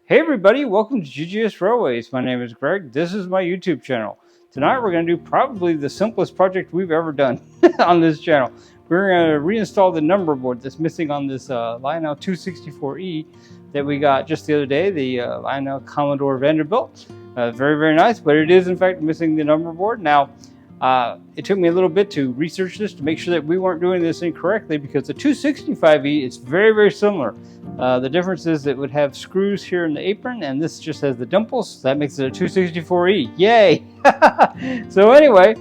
Hey everybody, welcome to GGS Railways. My name is Greg. This is my YouTube channel. Tonight we're going to do probably the simplest project we've ever done on this channel. We're going to reinstall the number board that's missing on this Lionel 264E that we got just the other day, the Lionel Commodore Vanderbilt. Very, very nice, but it is in fact missing the number board. Now, it took me a little bit to research this to make sure that we weren't doing this incorrectly, because the 265E is very, very similar. The difference is it would have screws here in the apron, and this just has the dimples. So that makes it a 264E. Yay! So anyway,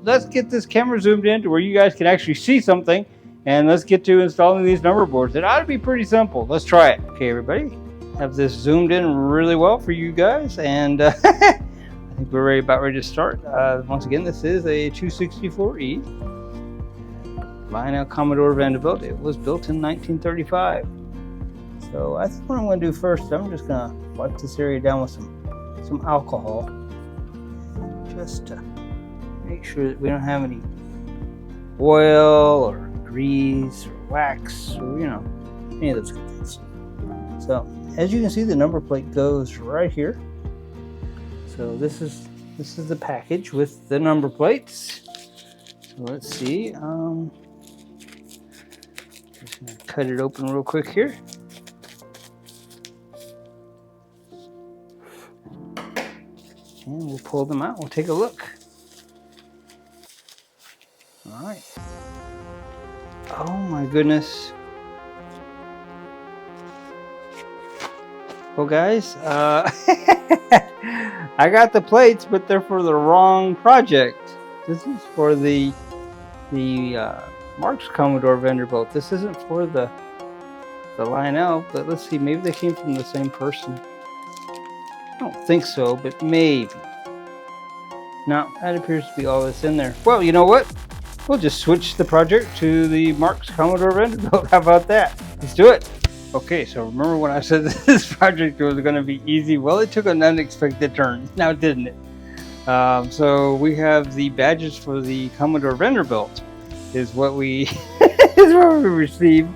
let's get this camera zoomed in to where you guys can actually see something, and let's get to installing these number boards. It ought to be pretty simple. Let's try it. Okay, everybody, have this zoomed in really well for you guys, and I think we're about ready to start. Once again, this is a 264E. Lionel Commodore Vanderbilt. It was built in 1935. So I think what I'm going to do first, I'm just going to wipe this area down with some alcohol, just to make sure that we don't have any oil or grease or wax or any of those good things. So as you can see, the number plate goes right here. So this is the package with the number plates. So let's see. Just gonna cut it open real quick here. And we'll pull them out. We'll take a look. All right. Oh my goodness. Well, guys, I got the plates, but they're for the wrong project. This is for the Marx Commodore Vanderbilt. This isn't for the Lionel, but let's see, maybe they came from the same person. I don't think so, but maybe. No, that appears to be all that's in there. Well, you know what? We'll just switch the project to the Marx Commodore Vanderbilt. How about that? Let's do it. Okay, so remember when I said this project was going to be easy? Well, it took an unexpected turn, now didn't it? So we have the badges for the Commodore Vanderbilt is what we received.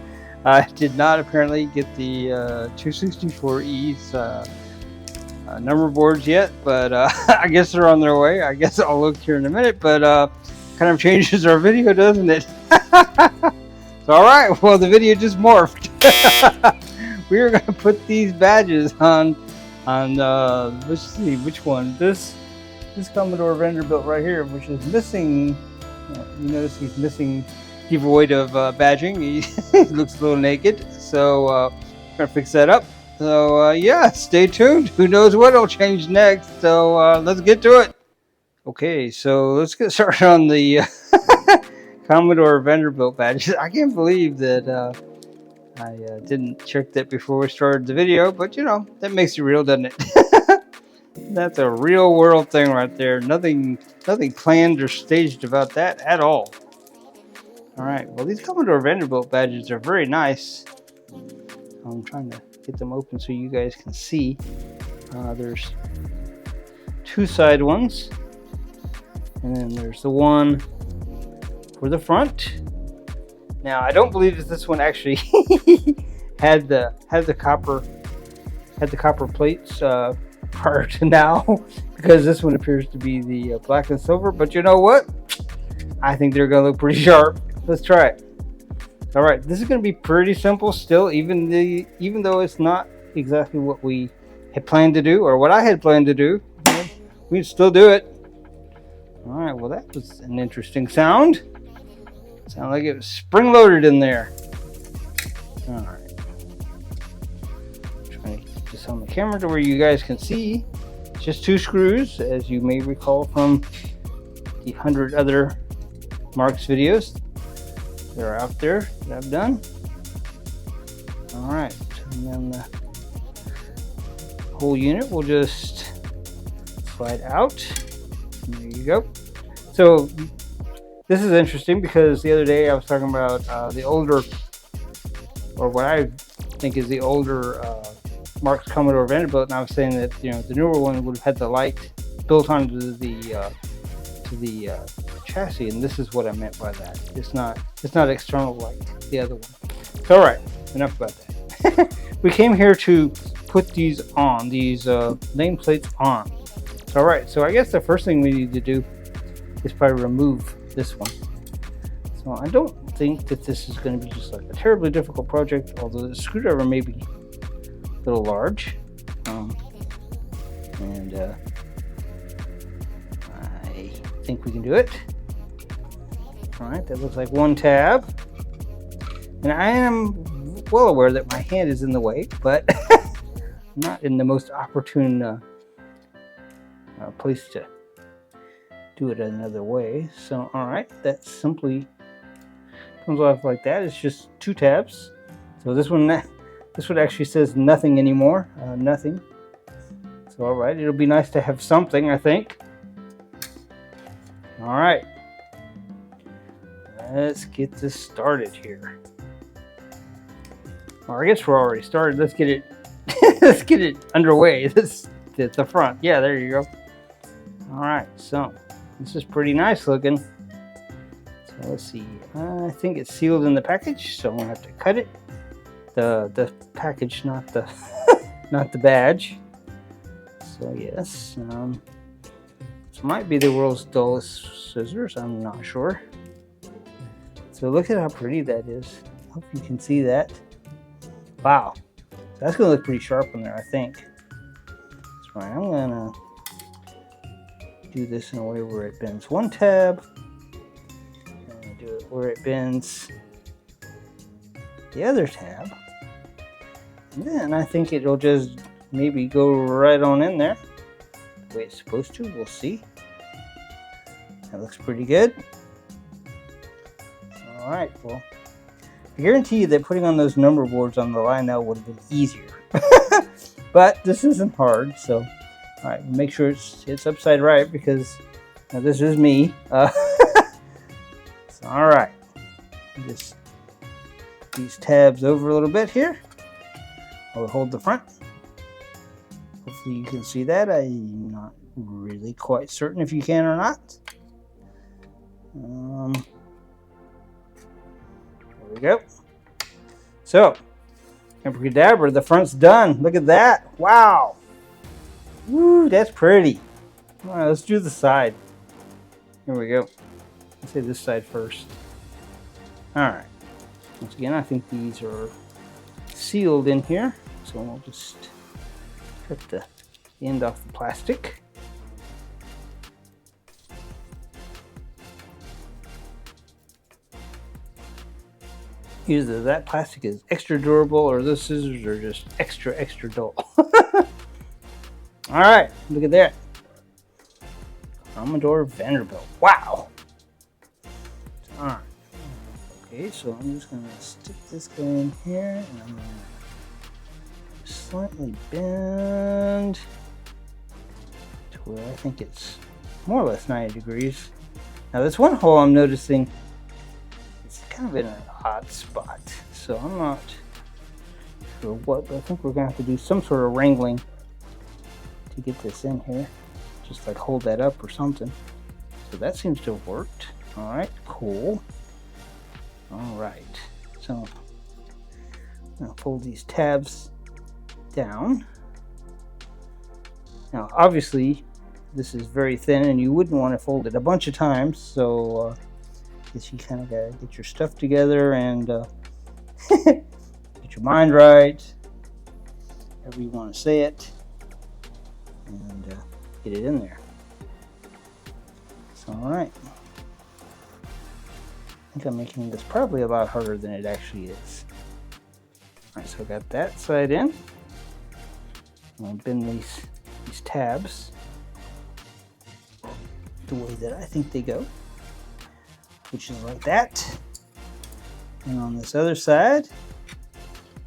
I did not apparently get the 264E's number boards yet, but I guess they're on their way. I guess I'll look here in a minute, but kind of changes our video, doesn't it? So, all right, well, the video just morphed. We are going to put these badges on let's see which one. This Commodore Vanderbilt right here, which is missing. You notice he's missing, devoid of badging. He looks a little naked, so gonna fix that up. So yeah, stay tuned. Who knows what will change next? So let's get to it. Okay, so let's get started on the Commodore Vanderbilt badges. I can't believe that I didn't check that before we started the video, but that makes it real, doesn't it? That's a real world thing right there. Nothing planned or staged about that at all. All right, well, these Commodore Vanderbilt badges are very nice. I'm trying to get them open so you guys can see. There's two side ones, and then there's the one for the front. Now, I don't believe that this one actually had the copper plates prior to now, because this one appears to be the black and silver. But you know what? I think they're going to look pretty sharp. Let's try it. All right, this is going to be pretty simple still, even though it's not exactly what we had planned to do, or what I had planned to do. We'd still do it. All right, well, that was an interesting sound. Sounded like it was spring-loaded in there. All right. Trying to keep this on the camera to where you guys can see. Just two screws, as you may recall from the 100 other Marx videos that are out there that I've done. All right, and then the whole unit will just slide out. And there you go. So this is interesting because the other day I was talking about the older, or what I think is the older Marx Commodore Vanderbilt, and I was saying that the newer one would have had the light built onto the chassis, and this is what I meant by that. It's not external light, the other one. So, all right, enough about that. We came here to put these on, these nameplates on. All right, so I guess the first thing we need to do is probably remove this one. So I don't think that this is going to be just like a terribly difficult project, although the screwdriver may be a little large. And I think we can do it. All right, that looks like one tab. And I am well aware that my hand is in the way, but not in the most opportune place to do it another way. So, all right, that simply comes off like that. It's just two tabs. So this one actually says nothing anymore. Nothing. So, all right, it'll be nice to have something, I think. All right, let's get this started here. Or I guess we're already started. Let's get it. Let's get it underway. This at the front. Yeah, there you go. All right, so this is pretty nice looking. So let's see. I think it's sealed in the package, so I'm gonna have to cut it. The package, not the not the badge. So yes, this might be the world's dullest scissors. I'm not sure. So look at how pretty that is. Hope you can see that. Wow, that's gonna look pretty sharp on there, I think. That's right. I'm gonna do this in a way where it bends one tab. I'm gonna do it where it bends the other tab, and then I think it'll just maybe go right on in there the way it's supposed to. We'll see. That looks pretty good. All right, well, I guarantee you that putting on those number boards on the Lionel would have been easier. But this isn't hard, so all right, make sure it's upside right, because now this is me. So, all right, just put these tabs over a little bit here. I'll hold the front. Hopefully you can see that. I'm not really quite certain if you can or not. There we go. So, abracadabra, the front's done. Look at that. Wow. Woo, that's pretty. All right, let's do the side. Here we go. Let's say this side first. All right. Once again, I think these are sealed in here. So we'll just cut the end off the plastic. Either that plastic is extra durable or those scissors are just extra dull. All right, look at that. Commodore Vanderbilt. Wow. All right. Okay, so I'm just going to stick this guy in here, and I'm going to slightly bend to where I think it's more or less 90 degrees. Now this one hole I'm noticing, it's kind of in an odd spot, so I'm not sure what, but I think we're going to have to do some sort of wrangling to get this in here. Just like hold that up or something. So that seems to have worked. All right, cool. All right, so I'm going to fold these tabs down. Now, obviously, this is very thin, and you wouldn't want to fold it a bunch of times, so I guess you kind of got to get your stuff together and get your mind right, however you want to say it, and get it in there. So, all right. I think I'm making this probably a lot harder than it actually is. All right, so I got that side in. I'm going to bend these tabs the way that I think they go, which is like that. And on this other side,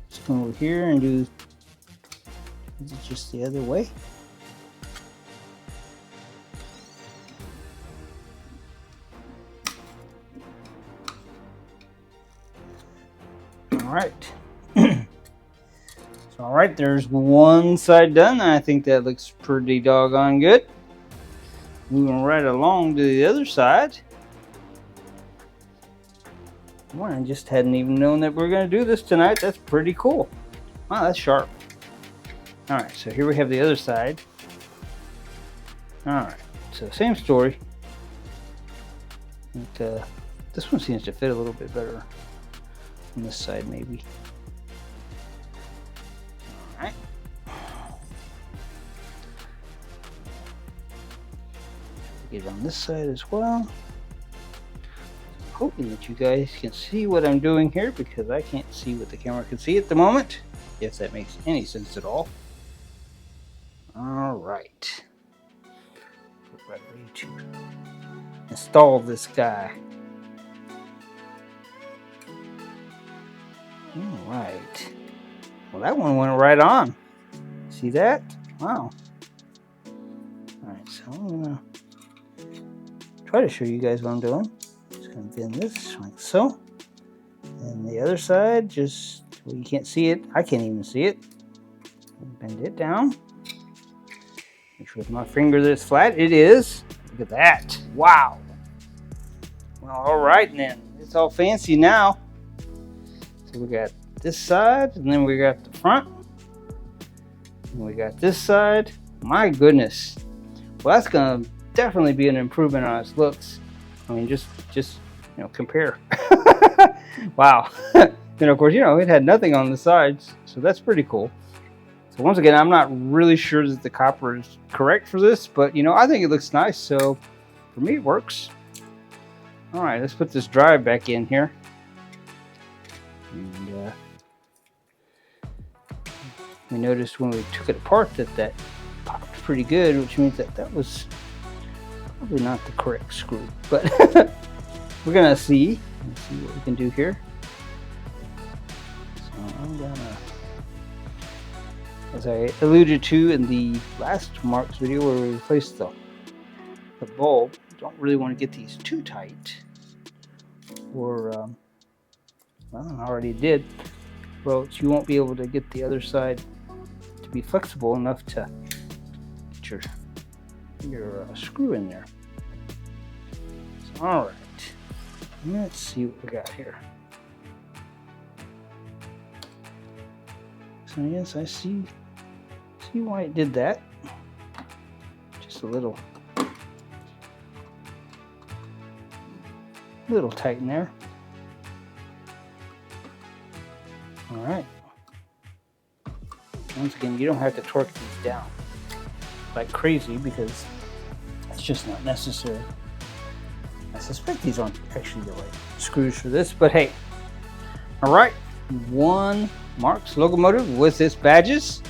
just come over here and do it just the other way. All right. So, all right, there's one side done. I think that looks pretty doggone good. Moving right along to the other side. Well, I just hadn't even known that we were going to do this tonight. That's pretty cool. Wow, that's sharp. All right, so here we have the other side. All right, so same story. And, this one seems to fit a little bit better on this side, maybe. All right. Get it on this side as well. Hoping that you guys can see what I'm doing here, because I can't see what the camera can see at the moment, if that makes any sense at all. All right. We're ready to install this guy. All right. Well, that one went right on. See that? Wow. All right, so I'm gonna try to show you guys what I'm doing. Just gonna bend this like so, and the other side, just well, you can't see it. I can't even see it. Bend it down. Make sure with my finger that it's flat. It is. Look at that. Wow. Well, all right then. It's all fancy now. So we got this side, and then we got the front, and we got this side. My goodness. Well, that's gonna definitely be an improvement on its looks. I mean, just you know, compare. Wow. And of course, you know, it had nothing on the sides, so that's pretty cool. So once again, I'm not really sure that the copper is correct for this, but you know, I think it looks nice, so for me it works. All right, let's put this drive back in here. And we noticed when we took it apart that that popped pretty good, which means that that was probably not the correct screw, but we're gonna see. Let's see what we can do here. So I'm gonna, as I alluded to in the last Mark's video where we replaced the bulb, don't really want to get these too tight, or well, I already did. Well, you won't be able to get the other side to be flexible enough to get your screw in there. So, all right, let's see what we got here. So yes, I see why it did that. Just a little tight in there. All right. Once again, you don't have to torque these down like crazy because it's just not necessary. I suspect these aren't actually the right screws for this, but hey. All right, one Mark's locomotive with its badges.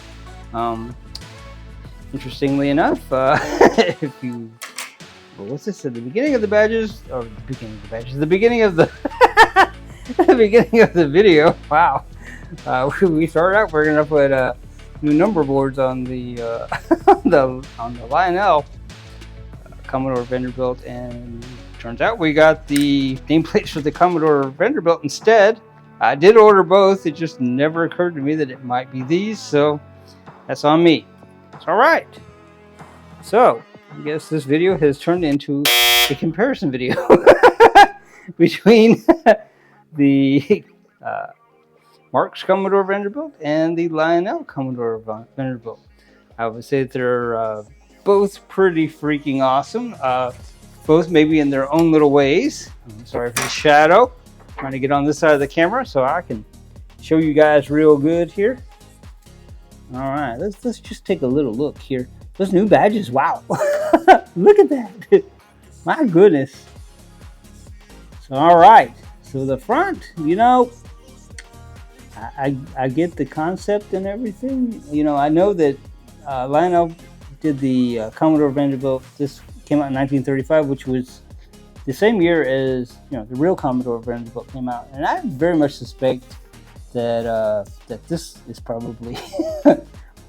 Interestingly enough, if you, well, what's this at the beginning of the badges, or the beginning of the badges, the beginning of the, the beginning of the video. Wow, we started out. We're gonna put new number boards on the on the Lionel Commodore Vanderbilt, and turns out we got the nameplates for the Commodore Vanderbilt instead. I did order both. It just never occurred to me that it might be these, so that's on me. It's all right. So I guess this video has turned into a comparison video between the Mark's Commodore Vanderbilt and the Lionel Commodore Vanderbilt. I would say that they're both pretty freaking awesome. Both maybe in their own little ways. I'm sorry for the shadow. Trying to get on this side of the camera so I can show you guys real good here. All right, let's just take a little look here. Those new badges, wow. Look at that. My goodness. So all right, so the front, you know, I get the concept and everything. You know, I know that Lionel did the Commodore Vanderbilt. This came out in 1935, which was the same year as, you know, the real Commodore Vanderbilt came out, and I very much suspect that that this is probably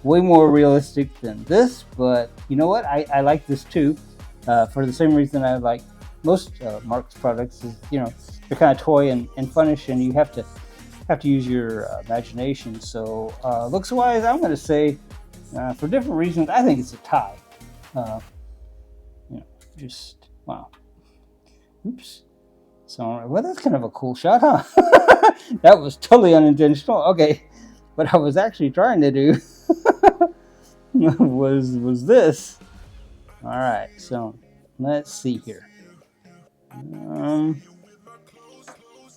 way more realistic than this. But you know what? I like this too, for the same reason I like most Mark's products. Is, you know, they're kind of toy and funnish, and you have to use your imagination. So looks wise, I'm going to say for different reasons, I think it's a tie. You know, just wow. Oops. So, well, that's kind of a cool shot, huh? That was totally unintentional. Okay, what I was actually trying to do was this. All right, so let's see here.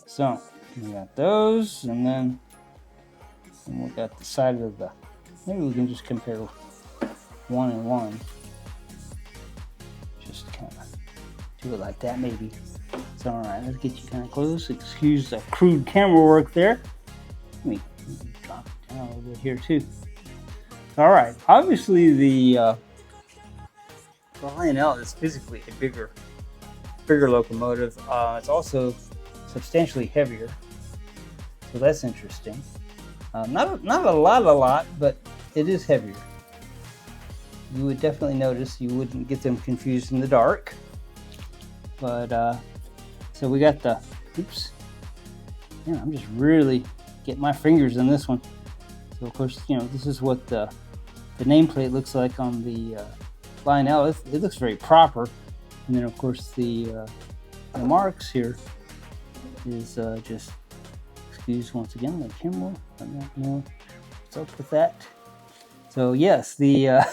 So we got those, and then we got the side of the. Maybe we can just compare one and one. Just kind of do it like that, maybe. So all right, let's get you kind of close. Excuse the crude camera work there. Let me drop it down a little bit here too. All right, obviously the Lionel is physically a bigger locomotive. It's also substantially heavier, so that's interesting. Not a lot, but it is heavier. You would definitely notice. You wouldn't get them confused in the dark. But so we got the. Oops. Yeah, I'm just really getting my fingers in this one. So of course, this is what the nameplate looks like on the Lionel. It looks very proper. And then of course the marks here is just, excuse once again the camera. I don't know what's up with that. So yes, the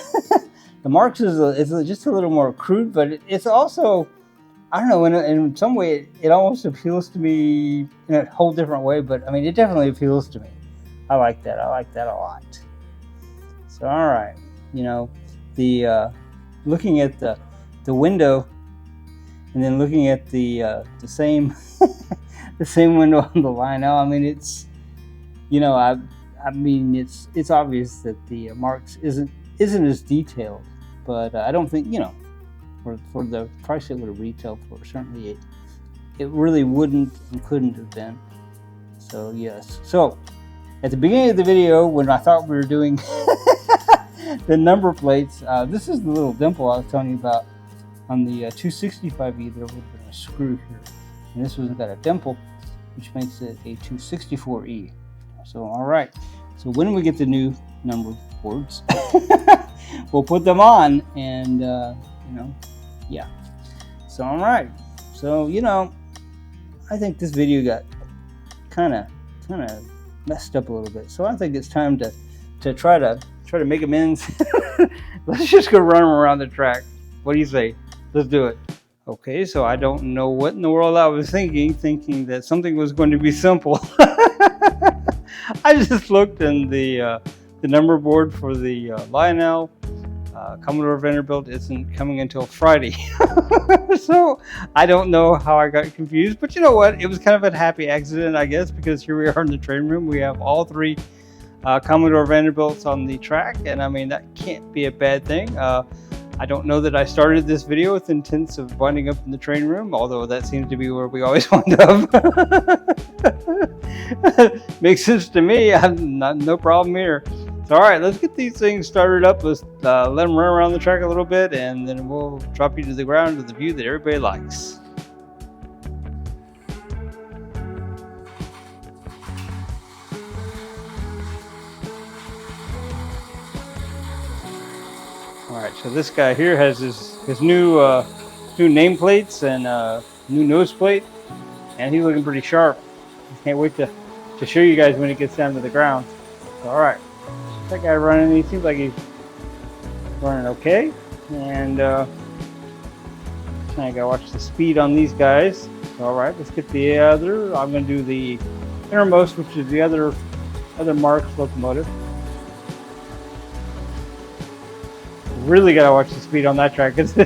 the marks is just a little more crude, but it's also, I don't know, in some way it almost appeals to me in a whole different way. But I mean, it definitely appeals to me. I like that. I like that a lot. So all right, the looking at the window, and then looking at the same the same window on the Lionel. I mean, it's it's obvious that the marks isn't as detailed, but I don't think for the price it would have retailed for, certainly it really wouldn't and couldn't have been. So yes. So at the beginning of the video, when I thought we were doing the number plates, this is the little dimple I was telling you about on the 265E. There would have been a screw here, and this one's got a dimple, which makes it a 264E. So all right, so when we get the new number boards, we'll put them on, and yeah. So all right, so I think this video got kind of messed up a little bit, so I think it's time to try to make amends. Let's just go run around the track. What do you say? Let's do it. Okay, so I don't know what in the world I was thinking that something was going to be simple. I just looked, and the number board for the Lionel Commodore Vanderbilt isn't coming until Friday. So I don't know how I got confused, but you know what? It was kind of a happy accident, I guess, because here we are in the train room. We have all three Commodore Vanderbilts on the track, and I mean, that can't be a bad thing. I don't know that I started this video with intents of winding up in the train room, although that seems to be where we always wind up. Makes sense to me. No problem here. So, all right, let's get these things started up. Let's let them run around the track a little bit, and then we'll drop you to the ground with the view that everybody likes. All right, so this guy here has his new nameplates and new nose plate, and he's looking pretty sharp. Can't wait to show you guys when it gets down to the ground. So, all right, that guy running, he seems like he's running okay, and I gotta watch the speed on these guys. So, all right, let's get the other. I'm gonna do the innermost, which is the other Marks locomotive. Really gotta watch the speed on that track because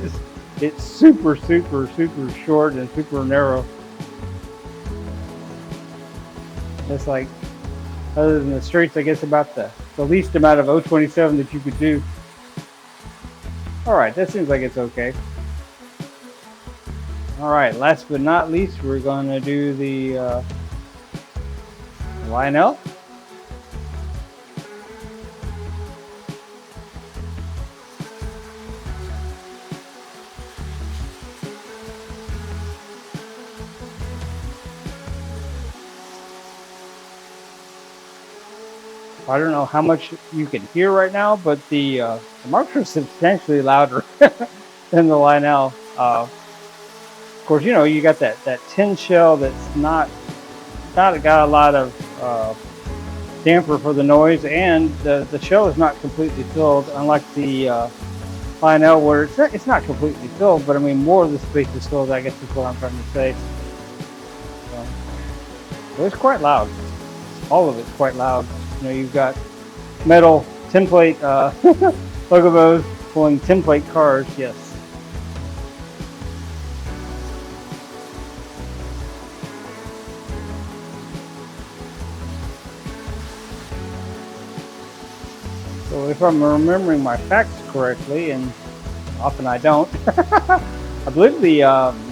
it's super short and super narrow. It's like, other than the straights, I guess about the least amount of 027 that you could do. All right, that seems like it's okay. All right, last but not least, we're going to do the Lionel. I don't know how much you can hear right now, but the marks are substantially louder than the Lionel. Of course, you got that tin shell that's not got a lot of damper for the noise, and the shell is not completely filled, unlike the Lionel, where it's not completely filled, but I mean more of the space is filled. I guess is what I'm trying to say. So it's quite loud. All of it's quite loud. You know, you've got metal tin plate logos pulling tin plate cars. Yes. So if I'm remembering my facts correctly, and often I don't, I believe the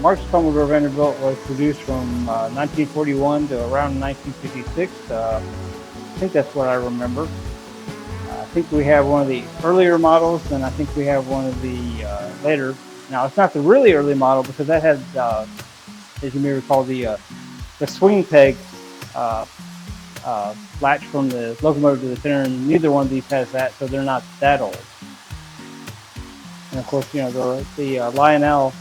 Marx Commodore Vanderbilt was produced from 1941 to around 1956. I think that's what I remember. I think we have one of the earlier models, and I think we have one of the later. Now, it's not the really early model because that had, as you may recall, the swing peg latch from the locomotive to the center, and neither one of these has that, so they're not that old. And of course, you know, the Lionel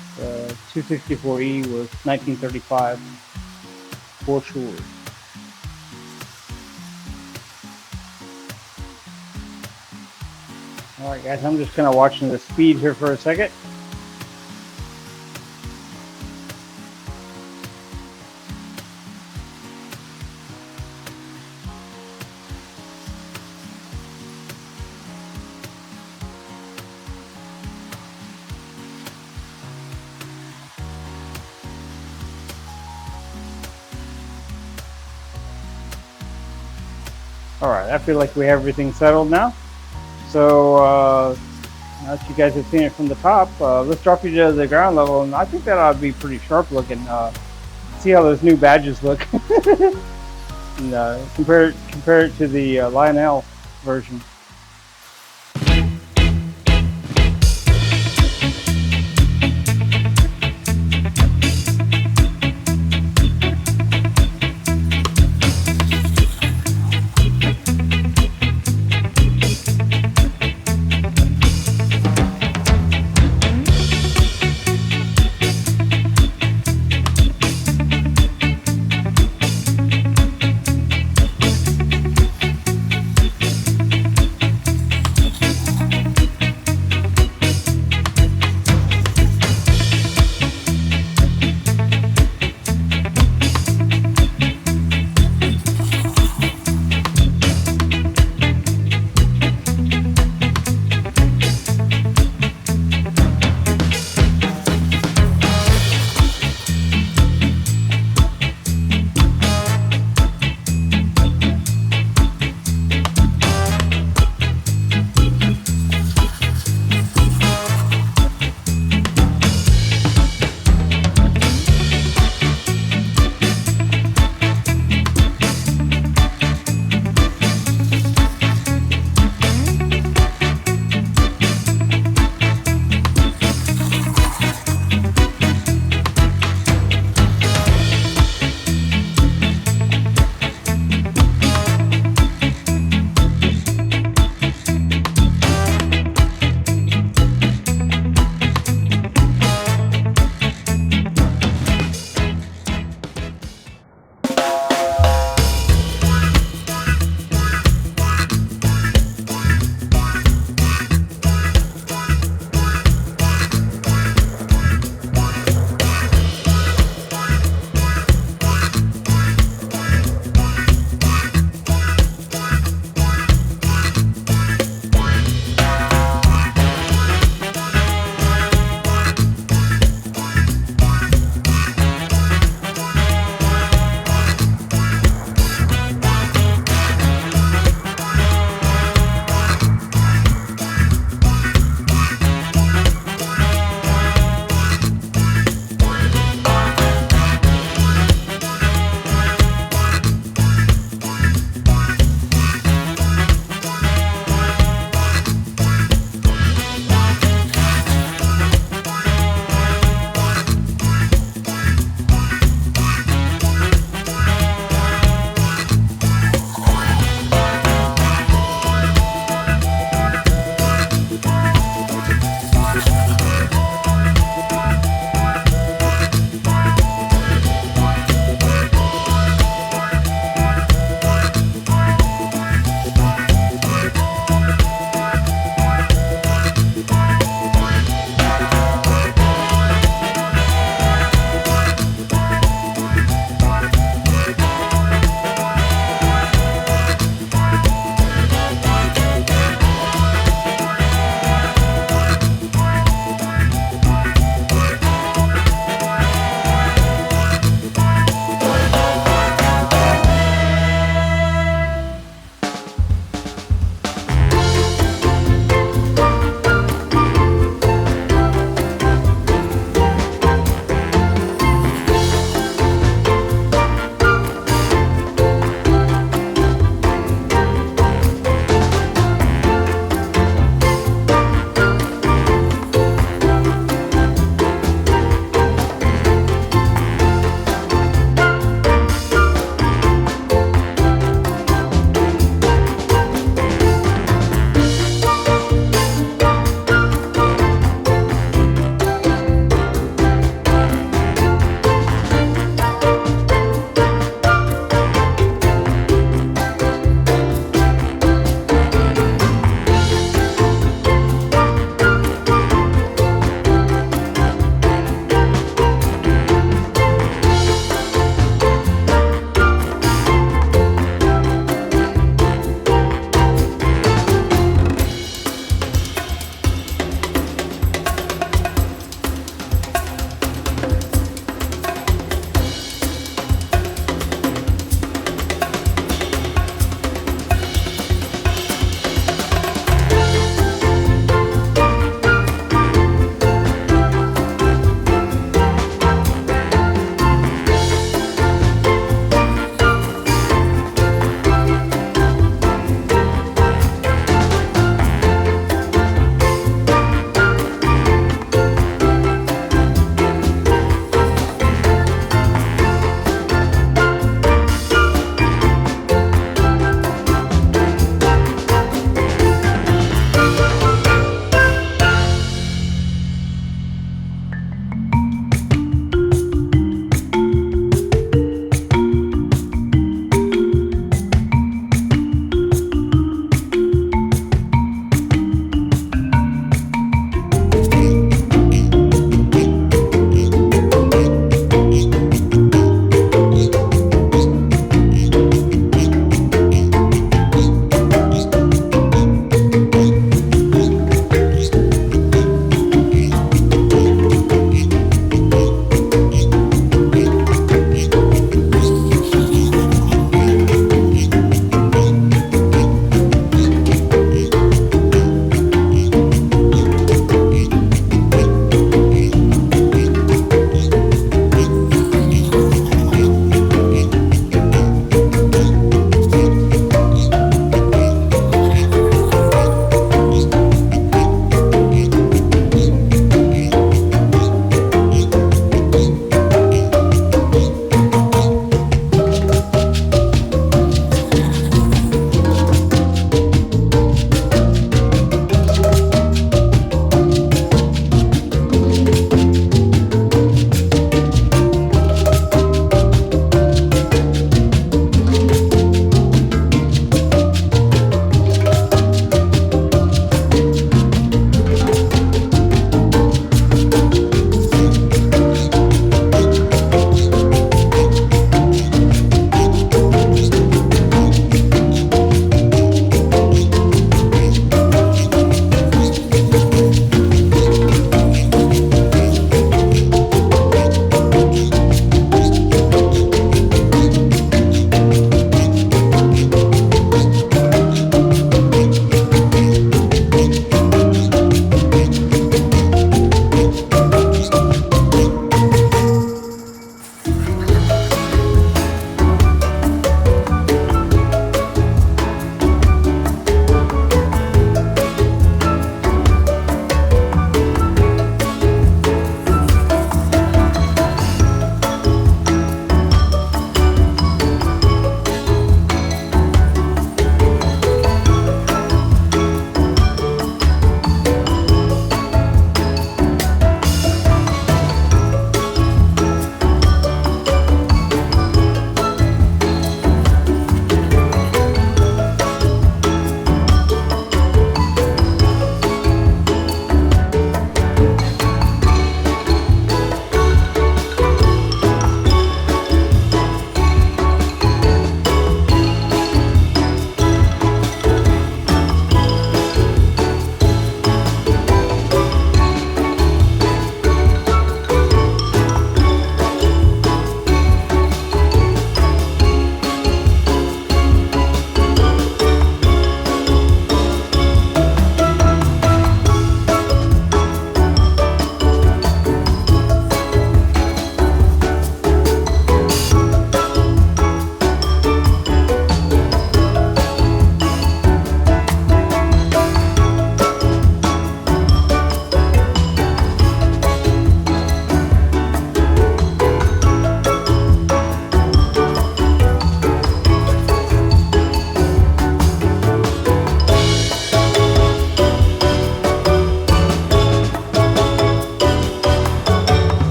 264E was 1935 for sure. All right, guys, I'm just kind of watching the speed here for a second. All right, I feel like we have everything settled now. So now that you guys have seen it from the top, let's drop you to the ground level, and I think that ought to be pretty sharp looking. See how those new badges look, and compare it to the Lionel version.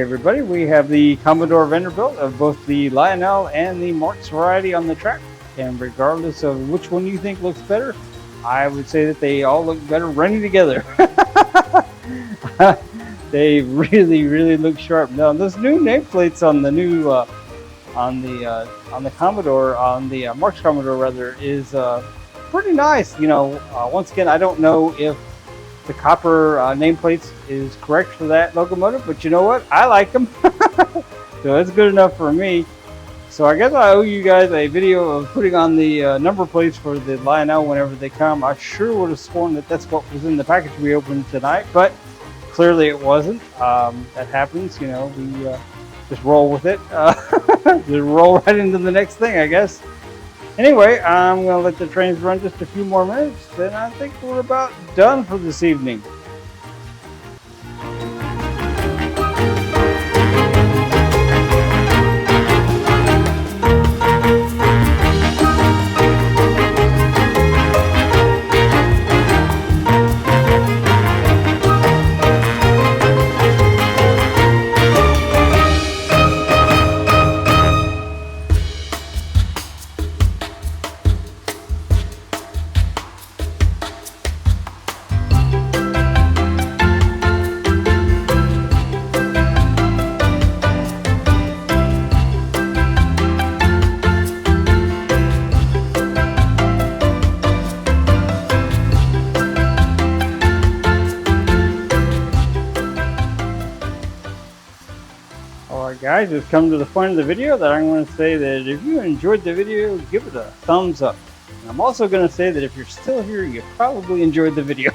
everybody, we have the Commodore Vanderbilt of both the Lionel and the Marks variety on the track. And regardless of which one you think looks better, I would say that they all look better running together. They really look sharp. Now those new nameplates on the new on the Commodore, on the Marks Commodore rather, is pretty nice. You know, once again, I don't know if the copper nameplates is correct for that locomotive, but you know what? I like them, so it's good enough for me. So I guess I owe you guys a video of putting on the number plates for the Lionel whenever they come. I sure would have sworn that that's what was in the package we opened tonight, but clearly it wasn't. That happens, you know. We just roll with it. Just roll right into the next thing, I guess. Anyway, I'm going to let the trains run just a few more minutes, then I think we're about done for this evening. Guys, we've come to the point of the video that I'm going to say that if you enjoyed the video, give it a thumbs up. And I'm also going to say that if you're still here, you probably enjoyed the video.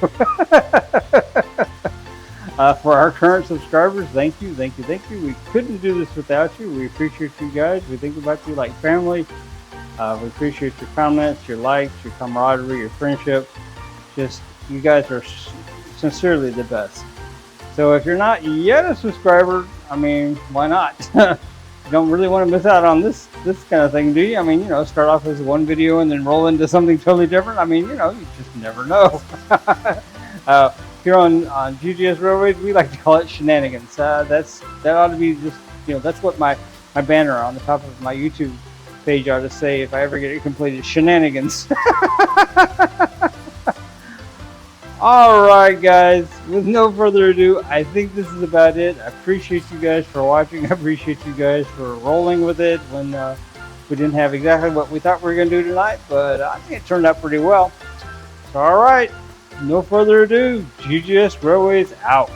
For our current subscribers, thank you. We couldn't do this without you. We appreciate you guys. We think about you like family. We appreciate your comments, your likes, your camaraderie, your friendship. Just, you guys are sincerely the best. So if you're not yet a subscriber, I mean, why not? You don't really want to miss out on this kind of thing, do you? I mean, you know, start off as one video and then roll into something totally different. I mean, you know, you just never know. Here on GGS Railways, we like to call it shenanigans. That ought to be just, you know, that's what my banner on the top of my YouTube page ought to say if I ever get it completed. Shenanigans. Alright guys, with no further ado, I think this is about it. I appreciate you guys for watching. I appreciate you guys for rolling with it when we didn't have exactly what we thought we were going to do tonight, but I think it turned out pretty well. So alright, no further ado, GGS Railways out.